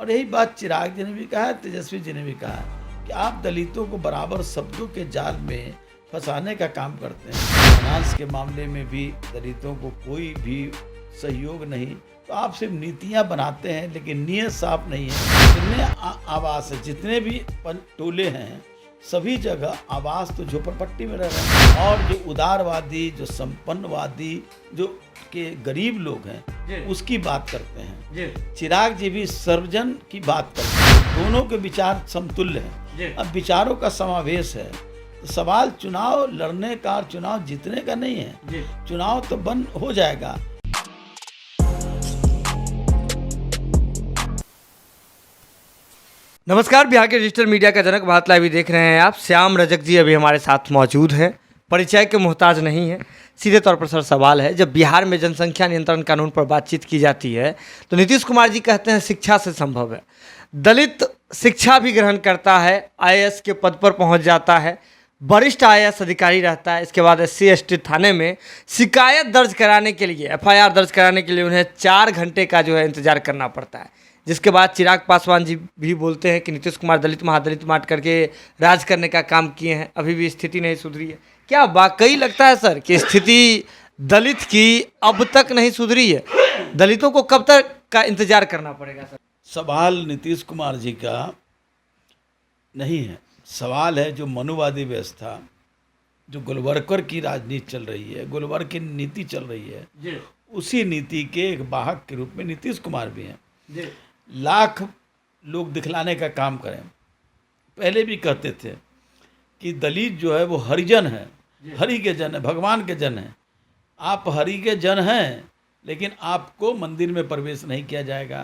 और यही बात चिराग जी ने भी कहा है, तेजस्वी जी ने भी कहा है कि आप दलितों को बराबर शब्दों के जाल में फंसाने का काम करते हैं। फाइनेंस के मामले में भी दलितों को कोई भी सहयोग नहीं, तो आप सिर्फ नीतियां बनाते हैं लेकिन नीयत साफ नहीं है। जितने आवास है, जितने भी टोले हैं, सभी जगह आवास तो झोपड़पट्टी में रह रहे हैं। और जो उदारवादी, जो संपन्नवादी, जो के गरीब लोग हैं, उसकी बात करते हैं। चिराग जी भी सर्वजन की बात करते हैं। दोनों के विचार समतुल्य हैं। अब विचारों का समावेश है। तो सवाल चुनाव लड़ने का और चुनाव जीतने का नहीं है। चुनाव तो बंद हो जाएगा। नमस्कार, बिहार के डिजिटल मीडिया का जनक भारत लाइव देख रहे हैं आप। श्याम रजक जी अभी हमारे साथ मौजूद हैं। परिचय के मोहताज नहीं है। सीधे तौर पर सर सवाल है, जब बिहार में जनसंख्या नियंत्रण कानून पर बातचीत की जाती है तो नीतीश कुमार जी कहते हैं शिक्षा से संभव है। दलित शिक्षा भी ग्रहण करता है, आईएएस के पद पर पहुंच जाता है, वरिष्ठ आईएएस अधिकारी रहता है। इसके बाद SC/ST थाने में शिकायत दर्ज कराने के लिए, FIR दर्ज कराने के लिए उन्हें 4 घंटे का इंतजार करना पड़ता है। जिसके बाद चिराग पासवान जी भी बोलते हैं कि नीतीश कुमार दलित महादलित बांट करके राज करने का काम किए हैं, अभी भी स्थिति नहीं सुधरी है। क्या वाकई लगता है सर कि स्थिति दलित की अब तक नहीं सुधरी है? दलितों को कब तक का इंतजार करना पड़ेगा सर? सवाल नीतीश कुमार जी का नहीं है, सवाल है जो मनुवादी व्यवस्था, जो गोलवरकर की राजनीति चल रही है, गोलवरकर की नीति चल रही है, उसी नीति के एक वाहक के रूप में नीतीश कुमार भी हैं। लाख लोग दिखलाने का काम करें। पहले भी कहते थे कि दलित जो है वो हरिजन है, हरि के जन है, भगवान के जन है। आप हरि के जन हैं, लेकिन आपको मंदिर में प्रवेश नहीं किया जाएगा,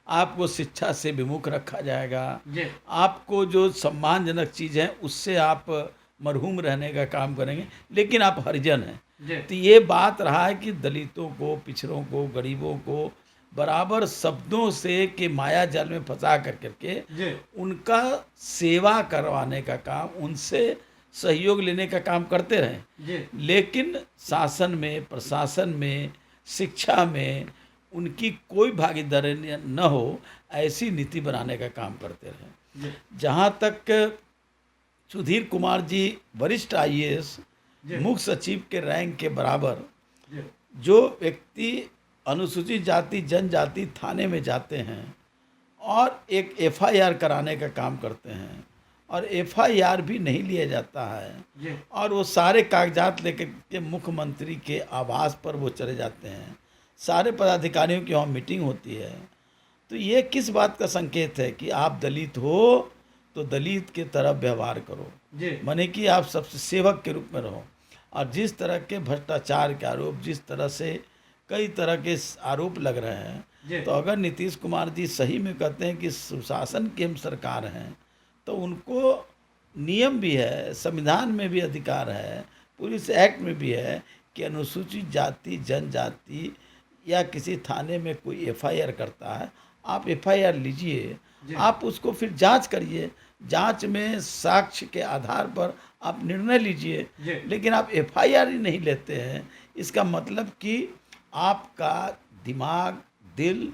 आपको शिक्षा से विमुख रखा जाएगा, आपको जो सम्मानजनक चीज़ है उससे आप मरहूम रहने का काम करेंगे, लेकिन आप हरिजन हैं। तो ये बात रहा है कि दलितों को, पिछड़ों को, गरीबों को बराबर शब्दों से के माया जाल में फंसा करके उनका सेवा करवाने का काम, उनसे सहयोग लेने का काम करते रहें। लेकिन शासन में, प्रशासन में, शिक्षा में उनकी कोई भागीदारी न हो, ऐसी नीति बनाने का काम करते रहें। जहाँ तक सुधीर कुमार जी वरिष्ठ IAS मुख्य सचिव के रैंक के बराबर, जो व्यक्ति अनुसूचित जाति जनजाति थाने में जाते हैं और एक FIR कराने का काम करते हैं, और FIR भी नहीं लिया जाता है, और वो सारे कागजात लेकर के मुख्यमंत्री के आवास पर वो चले जाते हैं, सारे पदाधिकारियों की वहाँ मीटिंग होती है। तो ये किस बात का संकेत है कि आप दलित हो तो दलित के तरफ व्यवहार करो, माने कि आप सबसे सेवक के रूप में रहो। और जिस तरह के भ्रष्टाचार के आरोप, जिस तरह से कई तरह के आरोप लग रहे हैं, तो अगर नीतीश कुमार जी सही में कहते हैं कि सुशासन की हम सरकार हैं, तो उनको नियम भी है, संविधान में भी अधिकार है, पुलिस एक्ट में भी है कि अनुसूचित जाति जनजाति या किसी थाने में कोई FIR करता है, आप FIR लीजिए, आप उसको फिर जांच करिए, जांच में साक्ष्य के आधार पर आप निर्णय लीजिए। लेकिन आप FIR ही नहीं लेते हैं, इसका मतलब कि आपका दिमाग, दिल,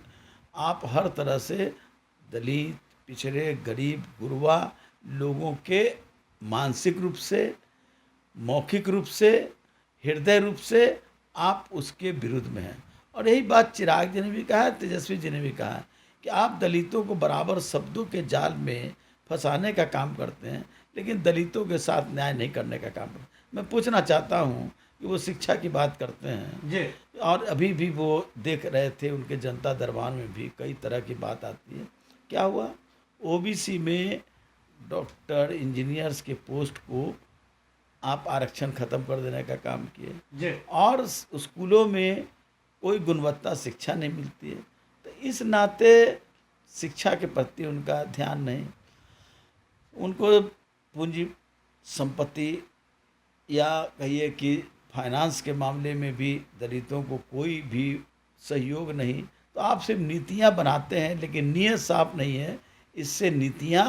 आप हर तरह से दलित, पिछड़े, गरीब, गुरबा लोगों के मानसिक रूप से, मौखिक रूप से, हृदय रूप से आप उसके विरुद्ध में हैं। और यही बात चिराग जी ने भी कहा है, तेजस्वी जी ने भी कहा है कि आप दलितों को बराबर शब्दों के जाल में फंसाने का काम करते हैं, लेकिन दलितों के साथ न्याय नहीं करने का काम करते हैं। मैं पूछना चाहता हूँ कि वो शिक्षा की बात करते हैं, और अभी भी वो देख रहे थे उनके जनता दरबार में भी कई तरह की बात आती है। क्या हुआ? OBC में डॉक्टर, इंजीनियर्स के पोस्ट को आप आरक्षण ख़त्म कर देने का काम किए, और स्कूलों में कोई गुणवत्ता शिक्षा नहीं मिलती है। तो इस नाते शिक्षा के प्रति उनका ध्यान नहीं, उनको पूंजी संपत्ति या कहिए कि फाइनेंस के मामले में भी दलितों को कोई भी सहयोग नहीं। तो आप सिर्फ नीतियां बनाते हैं लेकिन नीयत साफ नहीं है, इससे नीतियां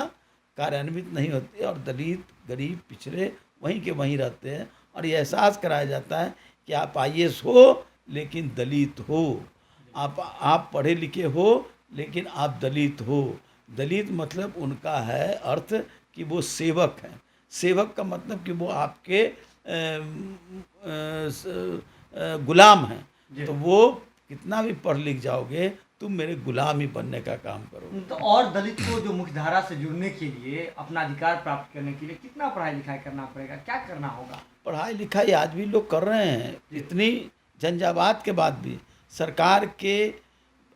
कार्यान्वित नहीं होती, और दलित, गरीब, पिछड़े वहीं के वहीं रहते हैं। और ये एहसास कराया जाता है कि आप IAS हो लेकिन दलित हो, आप पढ़े लिखे हो लेकिन आप दलित हो। दलित मतलब उनका है अर्थ कि वो सेवक हैं। सेवक का मतलब कि वो आपके गुलाम हैं। तो वो कितना भी पढ़ लिख जाओगे, तुम मेरे गुलाम ही बनने का काम करो। तो और दलित को जो मुख्यधारा से जुड़ने के लिए, अपना अधिकार प्राप्त करने के लिए कितना पढ़ाई लिखाई करना पड़ेगा, क्या करना होगा? पढ़ाई लिखाई आज भी लोग कर रहे हैं, इतनी झंझावात के बाद भी, सरकार के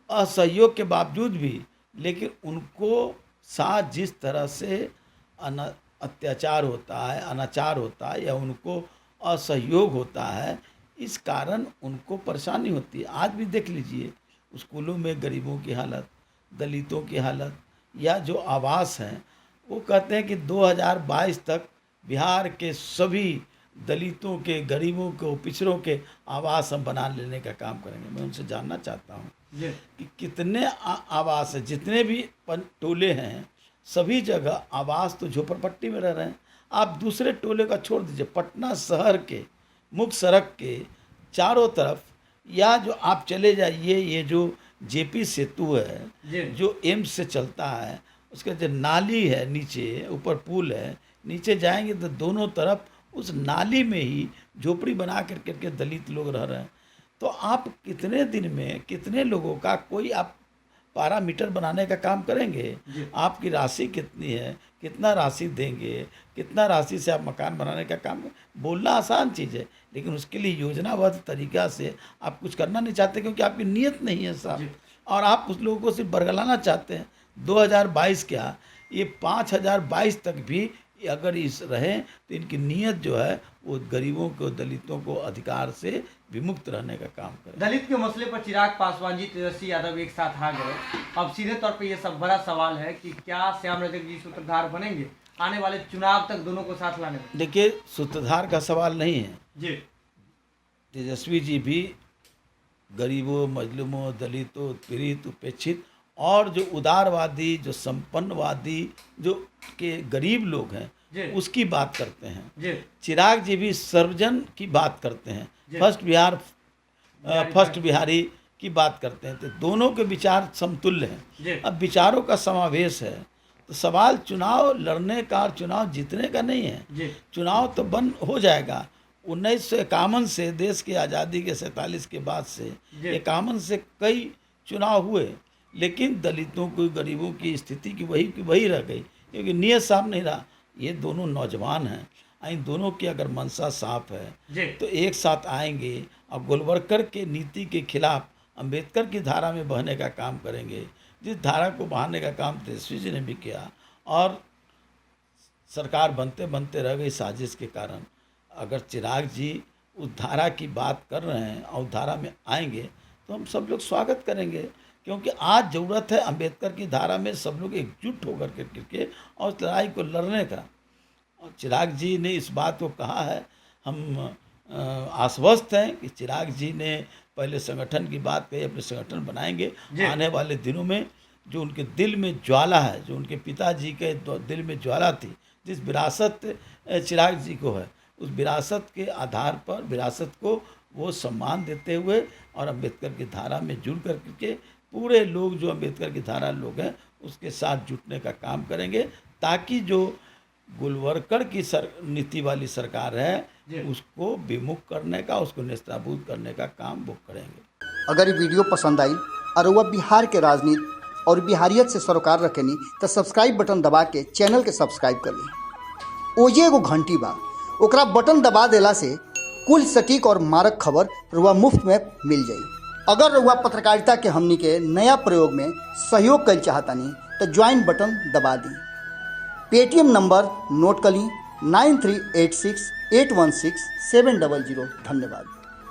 असहयोग के बावजूद भी। लेकिन उनको साथ जिस तरह से अत्याचार होता है, अनाचार होता है, या उनको असहयोग होता है, इस कारण उनको परेशानी होती है। आज भी देख लीजिए स्कूलों में गरीबों की हालत, दलितों की हालत, या जो आवास हैं, वो कहते हैं कि 2022 तक बिहार के सभी दलितों के, गरीबों को, पिछड़ों के आवास हम बना लेने का काम करेंगे। मैं उनसे जानना चाहता हूँ कि कितने आवास हैं, जितने भी टोले हैं, सभी जगह आवास तो झोपड़पट्टी में रह रहे हैं। आप दूसरे टोले का छोड़ दीजिए, पटना शहर के मुख्य सड़क के चारों तरफ, या जो आप चले जाइए, ये जो जेपी सेतु है जो एम्स से चलता है, उसका जो नाली है, नीचे ऊपर पुल है, नीचे जाएंगे तो दोनों तरफ उस नाली में ही झोपड़ी बना करके दलित लोग रह रहे हैं। तो आप कितने दिन में कितने लोगों का कोई आप पैरामीटर बनाने का काम करेंगे? आपकी राशि कितनी है, कितना राशि देंगे, कितना राशि से आप मकान बनाने का काम, बोलना आसान चीज़ है, लेकिन उसके लिए योजनाबद्ध तरीक़ा से आप कुछ करना नहीं चाहते, क्योंकि आपकी नीयत नहीं है साहब। और आप उस लोगों को सिर्फ बरगलाना चाहते हैं। 2022 क्या, ये 5022 तक भी अगर इस रहें तो इनकी नीयत जो है वो गरीबों को, दलितों को अधिकार से विमुक्त रहने का काम करें। दलित के मसले पर चिराग पासवान जी, तेजस्वी यादव एक साथ आ गए। अब सीधे तौर पे ये सब बड़ा सवाल है कि क्या श्याम रजक जी सूत्रधार बनेंगे आने वाले चुनाव तक दोनों को साथ लाने में? देखिए, सूत्रधार का सवाल नहीं है जी। तेजस्वी जी भी गरीबों, मजलूमों, दलितों, पीड़ित, उपेक्षित और जो उदारवादी, जो संपन्नवादी, जो के गरीब लोग हैं, उसकी बात करते हैं। चिराग जी भी सर्वजन की बात करते हैं, फर्स्ट बिहारी की बात करते हैं। तो दोनों के विचार समतुल्य हैं। अब विचारों का समावेश है, तो सवाल चुनाव लड़ने का और चुनाव जीतने का नहीं है। चुनाव तो बंद हो जाएगा। 1951 से, देश की आज़ादी के 47 के बाद से 51 से कई चुनाव हुए, लेकिन दलितों को, गरीबों की स्थिति की वही रह गई, क्योंकि नियत साफ नहीं रहा। ये दोनों नौजवान हैं, इन दोनों की अगर मंशा साफ है तो एक साथ आएंगे और गोलवरकर के नीति के खिलाफ अंबेडकर की धारा में बहने का काम करेंगे, जिस धारा को बहाने का काम तेजस्वी जी ने भी किया। और सरकार बनते बनते रह गई साजिश के कारण। अगर चिराग जी उस धारा की बात कर रहे हैं और धारा में आएंगे तो हम सब लोग स्वागत करेंगे, क्योंकि आज ज़रूरत है अंबेडकर की धारा में सब लोग एकजुट होकर के और उस लड़ाई को लड़ने का। और चिराग जी ने इस बात को कहा है। हम आश्वस्त हैं कि चिराग जी ने पहले संगठन की बात कही, अपने संगठन बनाएंगे। आने वाले दिनों में जो उनके दिल में ज्वाला है, जो उनके पिताजी के दिल में ज्वाला थी, जिस विरासत चिराग जी को है, उस विरासत के आधार पर विरासत को वो सम्मान देते हुए और अंबेडकर की धारा में जुड़ करके पूरे लोग जो अंबेडकर की धारा लोग हैं उसके साथ जुटने का काम करेंगे, ताकि जो गोलवरकर की नीति वाली सरकार है उसको विमुख करने का, उसको नेस्तनाबूद करने का काम वो करेंगे। अगर ये वीडियो पसंद आई और वह बिहार के राजनीति और बिहारियत से सरोकार रखेनी तो सब्सक्राइब बटन दबा के चैनल के सब्सक्राइब कर ली। ओजे एगो घंटी बा, ओकरा बटन दबा देला से कुल सटीक और मारक खबर रुआ मुफ्त में मिल जाई। अगर रुआ पत्रकारिता के हमनी के नया प्रयोग में सहयोग कर चाहतानी तो ज्वाइन बटन दबा दी। पेटीएम नंबर नोट कर ली 9386816700। धन्यवाद।